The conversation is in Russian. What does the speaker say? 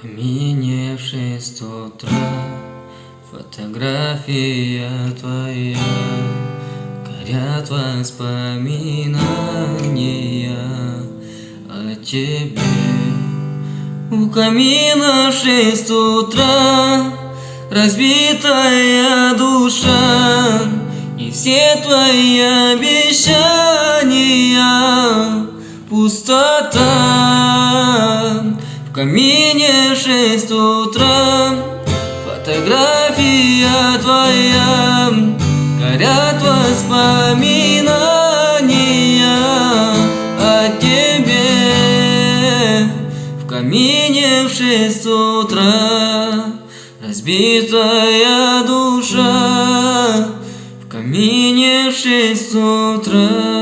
камине в 6 утра фотография твоя, горят воспоминания о тебе. У камина в 6 утра разбитая душа, и все твои обещания пустота. В камине в 6 утра фотография твоя, горят воспоминания о тебе. В камине в 6 утра разбитая душа, в камине в 6 утра.